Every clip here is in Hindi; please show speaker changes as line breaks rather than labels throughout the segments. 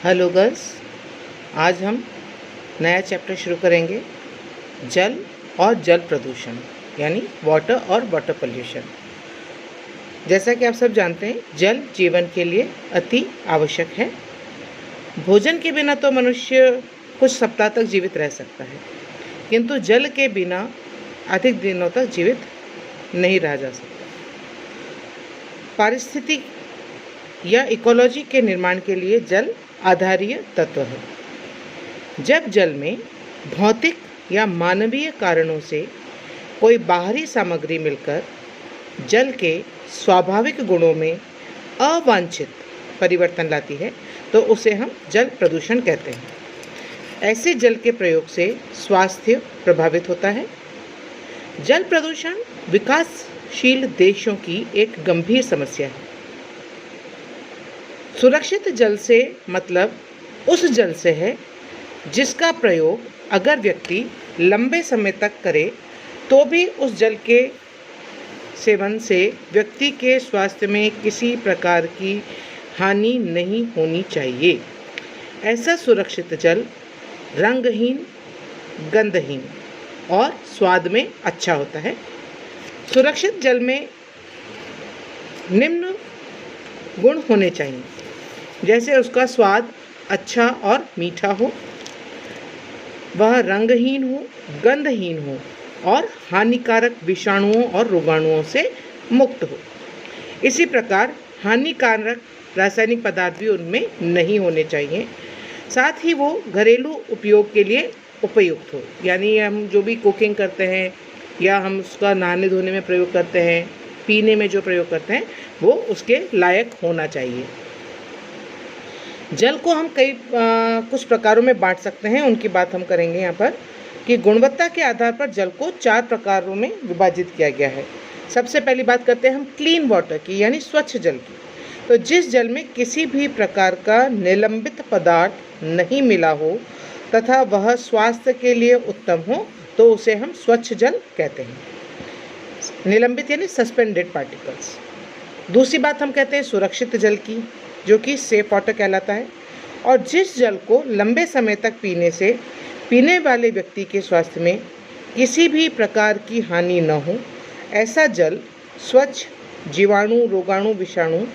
हेलो गर्ल्स, आज हम नया चैप्टर शुरू करेंगे जल और जल प्रदूषण यानी वाटर और वाटर पोल्यूशन। जैसा कि आप सब जानते हैं, जल जीवन के लिए अति आवश्यक है। भोजन के बिना तो मनुष्य कुछ सप्ताह तक जीवित रह सकता है, किंतु जल के बिना अधिक दिनों तक जीवित नहीं रहा जा सकता। पारिस्थितिक या इकोलॉजी के निर्माण के लिए जल आधारीय तत्व है। जब जल में भौतिक या मानवीय कारणों से कोई बाहरी सामग्री मिलकर जल के स्वाभाविक गुणों में अवांछित परिवर्तन लाती है तो उसे हम जल प्रदूषण कहते हैं। ऐसे जल के प्रयोग से स्वास्थ्य प्रभावित होता है। जल प्रदूषण विकासशील देशों की एक गंभीर समस्या है। सुरक्षित जल से मतलब उस जल से है जिसका प्रयोग अगर व्यक्ति लंबे समय तक करे तो भी उस जल के सेवन से व्यक्ति के स्वास्थ्य में किसी प्रकार की हानि नहीं होनी चाहिए। ऐसा सुरक्षित जल रंगहीन, गंधहीन और स्वाद में अच्छा होता है। सुरक्षित जल में निम्न गुण होने चाहिए, जैसे उसका स्वाद अच्छा और मीठा हो, वह रंगहीन हो, गंधहीन हो और हानिकारक विषाणुओं और रोगाणुओं से मुक्त हो। इसी प्रकार हानिकारक रासायनिक पदार्थ भी उनमें नहीं होने चाहिए। साथ ही वो घरेलू उपयोग के लिए उपयुक्त हो, यानी हम जो भी कुकिंग करते हैं या हम उसका नहाने धोने में प्रयोग करते हैं, पीने में जो प्रयोग करते हैं, वो उसके लायक होना चाहिए। जल को हम कुछ प्रकारों में बांट सकते हैं, उनकी बात हम करेंगे यहाँ पर कि गुणवत्ता के आधार पर जल को 4 प्रकारों में विभाजित किया गया है। सबसे पहली बात करते हैं हम क्लीन वाटर की, यानी स्वच्छ जल की। तो जिस जल में किसी भी प्रकार का निलंबित पदार्थ नहीं मिला हो तथा वह स्वास्थ्य के लिए उत्तम हो तो उसे हम स्वच्छ जल कहते हैं। निलंबित यानी सस्पेंडेड पार्टिकल्स। दूसरी बात हम कहते हैं सुरक्षित जल की, जो कि सेफ वाटर कहलाता है। और जिस जल को लंबे समय तक पीने से पीने वाले व्यक्ति के स्वास्थ्य में किसी भी प्रकार की हानि न हो, ऐसा जल स्वच्छ, जीवाणु, रोगाणु, विषाणु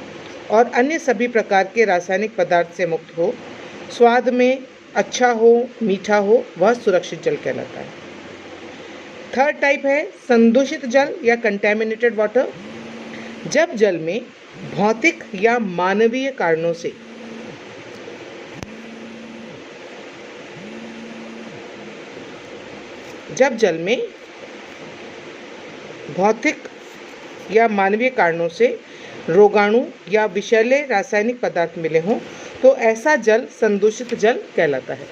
और अन्य सभी प्रकार के रासायनिक पदार्थ से मुक्त हो, स्वाद में अच्छा हो, मीठा हो, वह सुरक्षित जल कहलाता है। थर्ड टाइप है संदूषित जल या कंटेमिनेटेड वाटर। जब जल में भौतिक या मानवीय कारणों से रोगाणु या विषैले रासायनिक पदार्थ मिले हों तो ऐसा जल संदूषित जल कहलाता है।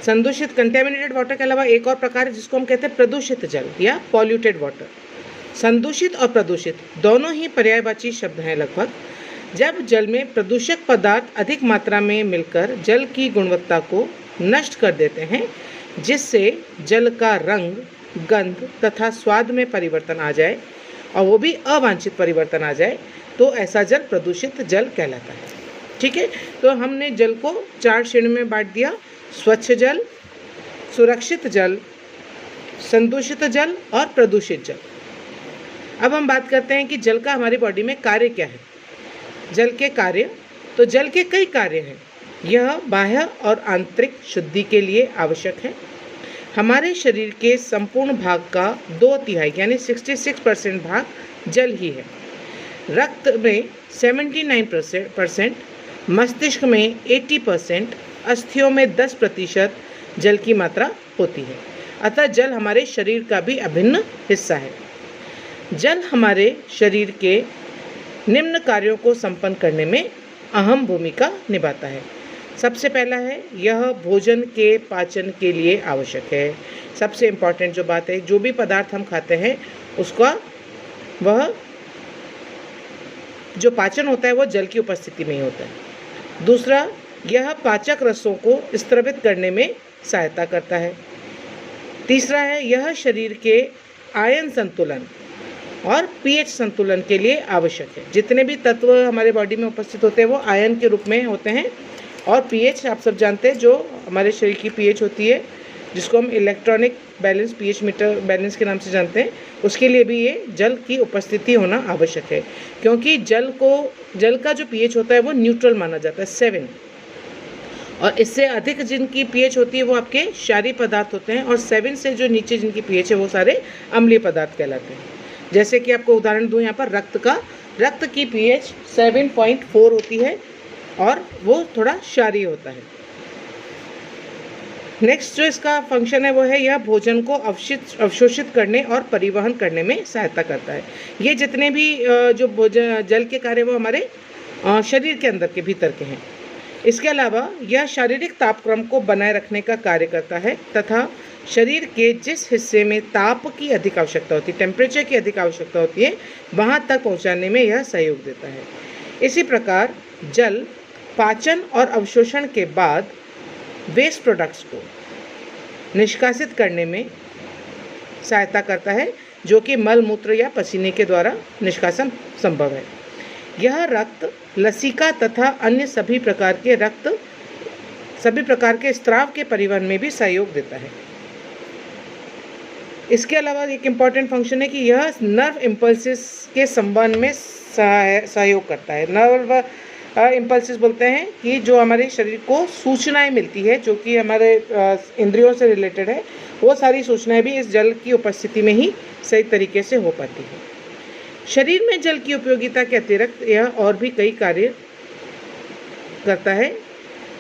संदूषित कंटेमिनेटेड वाटर के अलावा एक और प्रकार है जिसको हम कहते हैं प्रदूषित जल या पॉल्यूटेड वाटर। संदूषित और प्रदूषित दोनों ही पर्यायवाची शब्द हैं लगभग। जब जल में प्रदूषक पदार्थ अधिक मात्रा में मिलकर जल की गुणवत्ता को नष्ट कर देते हैं, जिससे जल का रंग, गंध तथा स्वाद में परिवर्तन आ जाए और वो भी अवांछित परिवर्तन आ जाए, तो ऐसा जल प्रदूषित जल कहलाता है। ठीक है, तो हमने जल को 4 श्रेणियों में बांट दिया: स्वच्छ जल, सुरक्षित जल, संदूषित जल और प्रदूषित जल। अब हम बात करते हैं कि जल का हमारी बॉडी में कार्य क्या है। जल के कार्य, तो जल के कई कार्य हैं। यह बाह्य और आंतरिक शुद्धि के लिए आवश्यक है। हमारे शरीर के संपूर्ण भाग का 2/3 यानी 66% भाग जल ही है। रक्त में 79%, मस्तिष्क में 80%, अस्थियों में 10% जल की मात्रा होती है। अतः जल हमारे शरीर का भी अभिन्न हिस्सा है। जल हमारे शरीर के निम्न कार्यों को संपन्न करने में अहम भूमिका निभाता है। सबसे पहला है, यह भोजन के पाचन के लिए आवश्यक है। सबसे इम्पॉर्टेंट जो बात है, जो भी पदार्थ हम खाते हैं उसका वह जो पाचन होता है वो जल की उपस्थिति में ही होता है। दूसरा, यह पाचक रसों को स्त्रवित करने में सहायता करता है। तीसरा है, यह शरीर के आयन संतुलन और पीएच संतुलन के लिए आवश्यक है। जितने भी तत्व हमारे बॉडी में उपस्थित होते हैं वो आयन के रूप में होते हैं, और पीएच आप सब जानते हैं जो हमारे शरीर की पीएच होती है, जिसको हम electronic balance pH meter balance के नाम से जानते हैं, उसके लिए भी ये जल की उपस्थिति होना आवश्यक है, क्योंकि जल का जो पीएच होता है वो न्यूट्रल माना जाता है 7, और इससे अधिक जिनकी पीएच होती है वो आपके क्षारीय पदार्थ होते हैं, और 7 से जो नीचे जिनकी पीएच है वो सारे अम्लीय पदार्थ कहलाते हैं। जैसे कि आपको उदाहरण दूं यहाँ पर रक्त की पीएच 7.4 होती है और वो थोड़ा क्षारीय होता है। नेक्स्ट जो इसका फंक्शन है वो है यह भोजन को अवशोषित करने और परिवहन करने में सहायता करता है। ये जितने भी जो भोजन जल के कार्य वो हमारे शरीर के अंदर के भीतर के हैं। इसके अलावा यह शारीरिक तापक्रम को बनाए रखने का कार्य करता है तथा शरीर के जिस हिस्से में ताप की अधिक आवश्यकता होती है, टेम्परेचर की अधिक आवश्यकता होती है, वहाँ तक पहुँचाने में यह सहयोग देता है। इसी प्रकार जल पाचन और अवशोषण के बाद वेस्ट प्रोडक्ट्स को निष्कासित करने में सहायता करता है, जो कि मल मूत्र या पसीने के द्वारा निष्कासन संभव है। यह रक्त लसिका तथा अन्य सभी प्रकार के स्त्राव के परिवहन में भी सहयोग देता है। इसके अलावा एक इम्पॉर्टेंट फंक्शन है कि यह नर्व इम्पल्सिस के संबंध में सहयोग करता है। नर्व इम्पल्सिस बोलते हैं कि जो हमारे शरीर को सूचनाएं मिलती है, जो कि हमारे इंद्रियों से रिलेटेड है, वो सारी सूचनाएं भी इस जल की उपस्थिति में ही सही तरीके से हो पाती है। शरीर में जल की उपयोगिता के अतिरिक्त यह और भी कई कार्य करता है,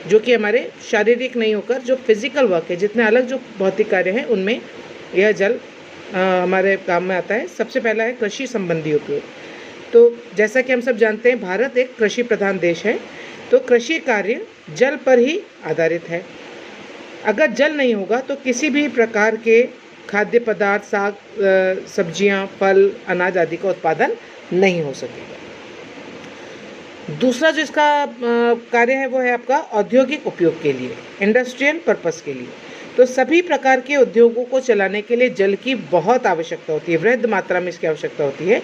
जो कि हमारे शारीरिक नहीं होकर जो फिजिकल वर्क है, जितने अलग जो भौतिक कार्य हैं उनमें यह जल हमारे काम में आता है। सबसे पहला है कृषि संबंधी उपयोग। तो जैसा कि हम सब जानते हैं भारत एक कृषि प्रधान देश है, तो कृषि कार्य जल पर ही आधारित है। अगर जल नहीं होगा तो किसी भी प्रकार के खाद्य पदार्थ, साग सब्जियां, फल, अनाज आदि का उत्पादन नहीं हो सकेगा। दूसरा जो इसका कार्य है वो है आपका औद्योगिक उपयोग के लिए, इंडस्ट्रियल पर्पस के लिए। तो सभी प्रकार के उद्योगों को चलाने के लिए जल की बहुत आवश्यकता होती है, वृहद मात्रा में इसकी आवश्यकता होती है।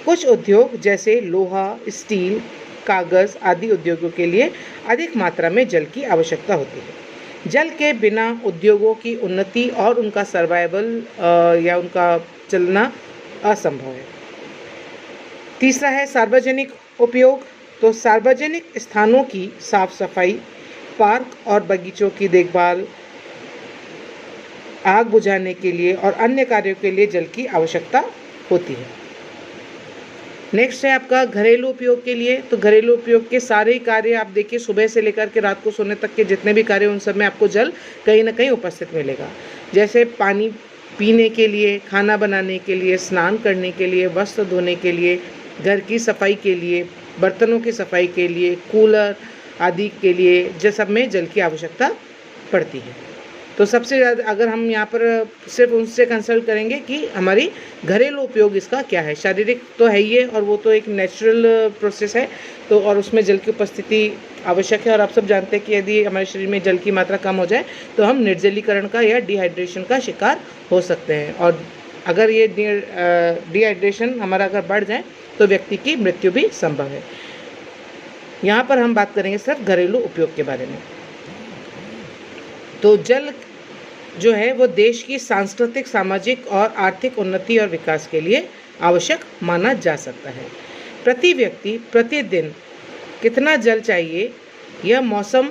कुछ उद्योग जैसे लोहा, स्टील, कागज़ आदि उद्योगों के लिए अधिक मात्रा में जल की आवश्यकता होती है। जल के बिना उद्योगों की उन्नति और उनका सर्वाइवल या उनका चलना असंभव है। तीसरा है सार्वजनिक उपयोग। तो सार्वजनिक स्थानों की साफ सफाई, पार्क और बगीचों की देखभाल, आग बुझाने के लिए और अन्य कार्यों के लिए जल की आवश्यकता होती है। नेक्स्ट है आपका घरेलू उपयोग के लिए। तो घरेलू उपयोग के सारे कार्य आप देखिए, सुबह से लेकर के रात को सोने तक के जितने भी कार्य, उन सब में आपको जल कहीं ना कहीं उपस्थित मिलेगा। जैसे पानी पीने के लिए, खाना बनाने के लिए, स्नान करने के लिए, वस्त्र धोने के लिए, घर की सफाई के लिए, बर्तनों की सफाई के लिए, कूलर आदि के लिए, जो सब में जल की आवश्यकता पड़ती है। तो सबसे ज़्यादा अगर हम यहाँ पर सिर्फ उनसे कंसल्ट करेंगे कि हमारी घरेलू उपयोग इसका क्या है। शारीरिक तो है ही है, और वो तो एक नेचुरल प्रोसेस है, तो और उसमें जल की उपस्थिति आवश्यक है। और आप सब जानते हैं कि यदि हमारे शरीर में जल की मात्रा कम हो जाए तो हम निर्जलीकरण का या डिहाइड्रेशन का शिकार हो सकते हैं, और अगर ये डिहाइड्रेशन हमारा अगर बढ़ जाए तो व्यक्ति की मृत्यु भी संभव है। यहाँ पर हम बात करेंगे सिर्फ घरेलू उपयोग के बारे में। तो जल जो है वो देश की सांस्कृतिक, सामाजिक और आर्थिक उन्नति और विकास के लिए आवश्यक माना जा सकता है। प्रति व्यक्ति प्रतिदिन कितना जल चाहिए, यह मौसम,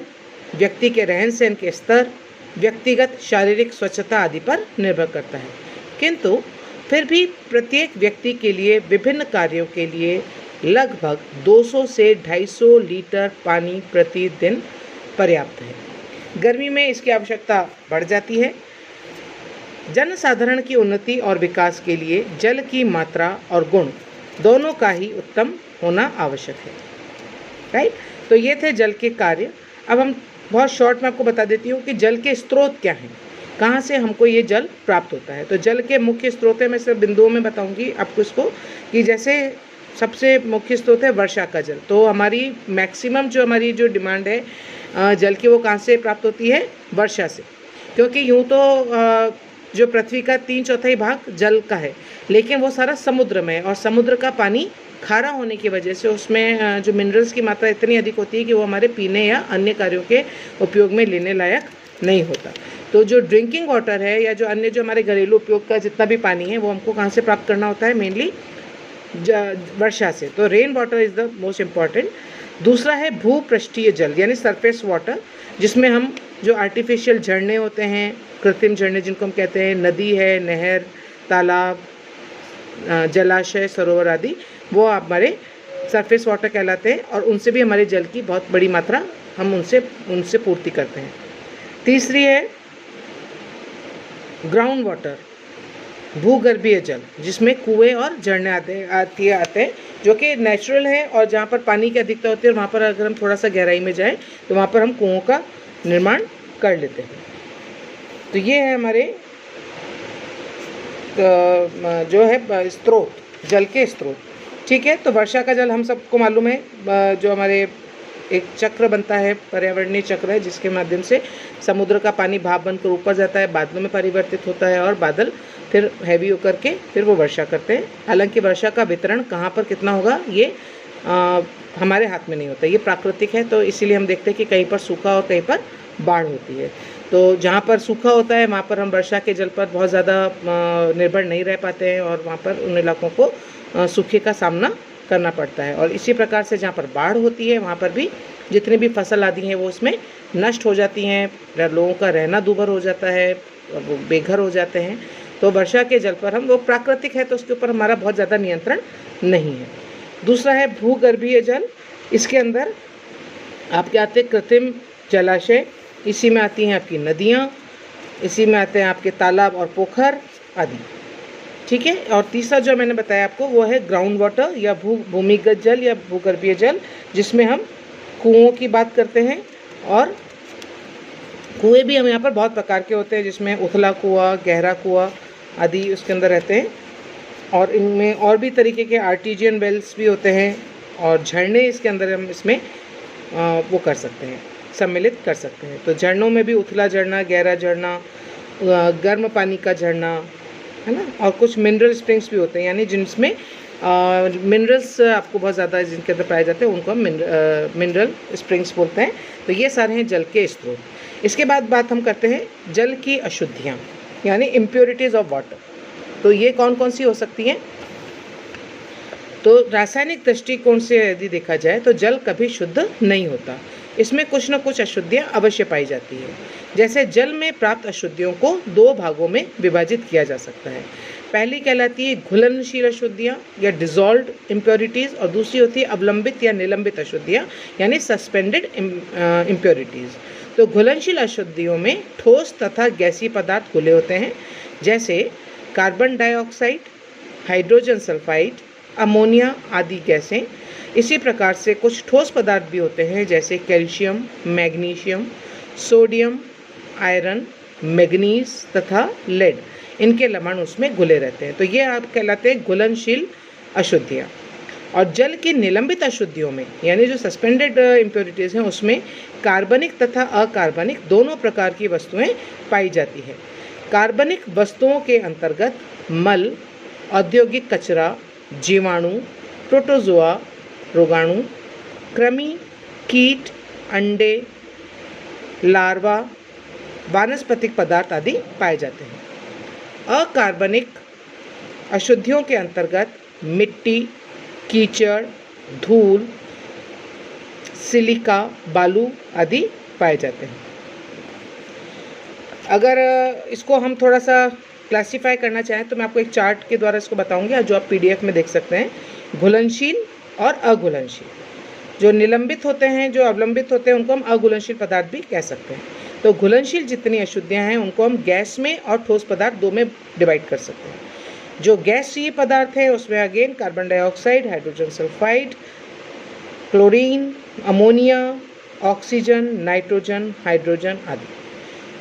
व्यक्ति के रहन सहन के स्तर, व्यक्तिगत शारीरिक स्वच्छता आदि पर निर्भर करता है, किंतु फिर भी प्रत्येक व्यक्ति के लिए विभिन्न कार्यों के लिए लगभग 200 से 250 लीटर पानी प्रतिदिन पर्याप्त है। गर्मी में इसकी आवश्यकता बढ़ जाती है। जनसाधारण की उन्नति और विकास के लिए जल की मात्रा और गुण दोनों का ही उत्तम होना आवश्यक है। राइट, तो ये थे जल के कार्य। अब हम बहुत शॉर्ट में आपको बता देती हूँ कि जल के स्रोत क्या हैं, कहाँ से हमको ये जल प्राप्त होता है। तो जल के मुख्य स्रोत है, मैं सिर्फ बिंदुओं में बताऊँगी आपको इसको, कि जैसे सबसे मुख्य स्रोत है वर्षा का जल। तो हमारी मैक्सिमम जो हमारी जो डिमांड है जल की, वो कहाँ से प्राप्त होती है? वर्षा से। क्योंकि यूँ तो जो पृथ्वी का 3/4 भाग जल का है, लेकिन वो सारा समुद्र में है और समुद्र का पानी खारा होने की वजह से उसमें जो मिनरल्स की मात्रा इतनी अधिक होती है कि वो हमारे पीने या अन्य कार्यों के उपयोग में लेने लायक नहीं होता। तो जो ड्रिंकिंग वाटर है या जो अन्य जो हमारे घरेलू उपयोग का जितना भी पानी है वो हमको कहाँ से प्राप्त करना होता है? मेनली वर्षा से। तो rain water is the most important. दूसरा है भूपृष्ठीय जल यानी सरफेस वाटर, जिसमें हम जो आर्टिफिशियल झरने होते हैं, कृत्रिम झरने जिनको हम कहते हैं, नदी है, नहर, तालाब, जलाशय, सरोवर आदि, वो हमारे सरफेस वाटर कहलाते हैं और उनसे भी हमारे जल की बहुत बड़ी मात्रा हम उनसे पूर्ति करते हैं। तीसरी है ग्राउंड वाटर, भूगर्भीय जल, जिसमें कुएं और झरने आते हैं जो कि नेचुरल है और जहाँ पर पानी की अधिकता होती है और वहाँ पर अगर हम थोड़ा सा गहराई में जाएं तो वहाँ पर हम कुओं का निर्माण कर लेते हैं। तो ये है हमारे जो है स्रोत, जल के स्रोत। ठीक है, तो वर्षा का जल हम सबको मालूम है, जो हमारे एक चक्र बनता है, पर्यावरणीय चक्र है, जिसके माध्यम से समुद्र का पानी भाप बनकर ऊपर जाता है, बादलों में परिवर्तित होता है और बादल फिर हैवी होकर के फिर वो वर्षा करते हैं। हालांकि वर्षा का वितरण कहाँ पर कितना होगा ये हमारे हाथ में नहीं होता, ये प्राकृतिक है। तो इसीलिए हम देखते हैं कि कहीं पर सूखा और कहीं पर बाढ़ होती है। तो जहाँ पर सूखा होता है वहाँ पर हम वर्षा के जल पर बहुत ज़्यादा निर्भर नहीं रह पाते हैं और वहाँ पर उन इलाकों को सूखे का सामना करना पड़ता है। और इसी प्रकार से जहाँ पर बाढ़ होती है वहाँ पर भी जितनी भी फसल आदि हैं वो उसमें नष्ट हो जाती हैं, लोगों का रहना दूभर हो जाता है, वो बेघर हो जाते हैं। तो वर्षा के जल पर हम, वो प्राकृतिक है तो उसके ऊपर हमारा बहुत ज़्यादा नियंत्रण नहीं है। दूसरा है भूगर्भीय जल, इसके अंदर आपके आते हैं कृत्रिम जलाशय, इसी में आती हैं आपकी नदियाँ, इसी में आते हैं आपके तालाब और पोखर आदि। ठीक है, और तीसरा जो मैंने बताया आपको वो है ग्राउंड वाटर या भूमिगत जल या भूगर्भीय जल, जिसमें हम कुओं की बात करते हैं। और कुएं भी हम यहाँ पर बहुत प्रकार के होते हैं, जिसमें उथला कुआं, गहरा कुआं आदि उसके अंदर रहते हैं। और इनमें और भी तरीके के आर्टिजियन वेल्स भी होते हैं और झरने इसके अंदर हम इसमें वो कर सकते हैं, सम्मिलित कर सकते हैं। तो झरनों में भी उथला झरना, गहरा झरना, गर्म पानी का झरना, है ना, और कुछ मिनरल स्प्रिंग्स भी होते हैं, यानी जिनमें मिनरल्स आपको बहुत ज़्यादा जिनके अंदर पाए जाते हैं उनको हम मिनरल स्प्रिंग्स बोलते हैं। तो ये सारे हैं जल के स्रोत। इसके बाद बात हम करते हैं जल की अशुद्धियाँ यानी इम्प्योरिटीज़ ऑफ वाटर। तो ये कौन कौन सी हो सकती हैं? तो रासायनिक दृष्टिकोण से यदि देखा जाए तो जल कभी शुद्ध नहीं होता, इसमें कुछ न कुछ अशुद्धियाँ अवश्य पाई जाती है। जैसे जल में प्राप्त अशुद्धियों को दो भागों में विभाजित किया जा सकता है। पहली कहलाती है घुलनशील अशुद्धियाँ या डिजॉल्व्ड इम्प्योरिटीज़, और दूसरी होती है अवलंबित या निलंबित अशुद्धियाँ यानी सस्पेंडेड इम्प्योरिटीज़। तो घुलनशील अशुद्धियों में ठोस तथा गैसीय पदार्थ घुले होते हैं, जैसे carbon dioxide, hydrogen sulphide, ammonia आदि गैसें। इसी प्रकार से कुछ ठोस पदार्थ भी होते हैं, जैसे calcium, magnesium, sodium, iron, manganese तथा लेड, इनके लवण उसमें घुले रहते हैं। तो ये आप कहलाते हैं घुलनशील अशुद्धियाँ। और जल की निलंबित अशुद्धियों में यानी जो सस्पेंडेड इम्प्योरिटीज़ हैं उसमें कार्बनिक तथा अकार्बनिक दोनों प्रकार की वस्तुएं पाई जाती है। कार्बनिक वस्तुओं के अंतर्गत मल, औद्योगिक कचरा, जीवाणु, प्रोटोजोआ, रोगाणु, कृमि, कीट, अंडे, लार्वा, वानस्पतिक पदार्थ आदि पाए जाते हैं। अकार्बनिक अशुद्धियों के अंतर्गत मिट्टी, कीचड़, धूल, सिलिका, बालू आदि पाए जाते हैं। अगर इसको हम थोड़ा सा क्लासिफाई करना चाहें तो मैं आपको एक चार्ट के द्वारा इसको बताऊंगी, जो आप PDF में देख सकते हैं। घुलनशील और अघुलनशील, जो निलंबित होते हैं, जो अवलंबित होते हैं, उनको हम अघुलनशील पदार्थ भी कह सकते हैं। तो घुलनशील जितनी अशुद्धियाँ हैं उनको हम गैस में और ठोस पदार्थ दो में डिवाइड कर सकते हैं। जो गैसीय पदार्थ है उसमें again carbon dioxide, hydrogen sulphide, chlorine, ammonia, oxygen, nitrogen, hydrogen आदि।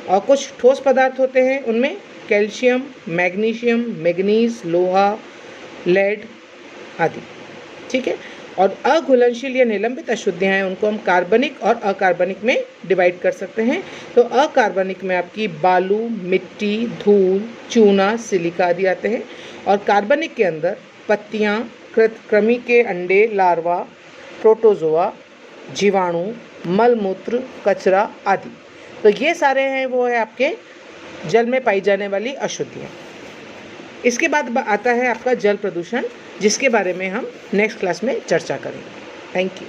और कुछ ठोस पदार्थ होते हैं उनमें कैल्शियम, मैग्नीशियम, मैग्नीज, लोहा, लेड आदि। ठीक है, और अघुलनशील या निलंबित अशुद्धियाँ हैं उनको हम कार्बनिक और अकार्बनिक में डिवाइड कर सकते हैं। तो अकार्बनिक में आपकी बालू, मिट्टी, धूल, चूना, सिलिका आदि आते हैं और कार्बनिक के अंदर पत्तियाँ, कृमि के अंडे, लार्वा, प्रोटोजोआ, जीवाणु, मलमूत्र, कचरा आदि। तो ये सारे हैं वो है आपके जल में पाई जाने वाली अशुद्धियाँ। इसके बाद आता है आपका जल प्रदूषण, जिसके बारे में हम नेक्स्ट क्लास में चर्चा करेंगे। Thank you.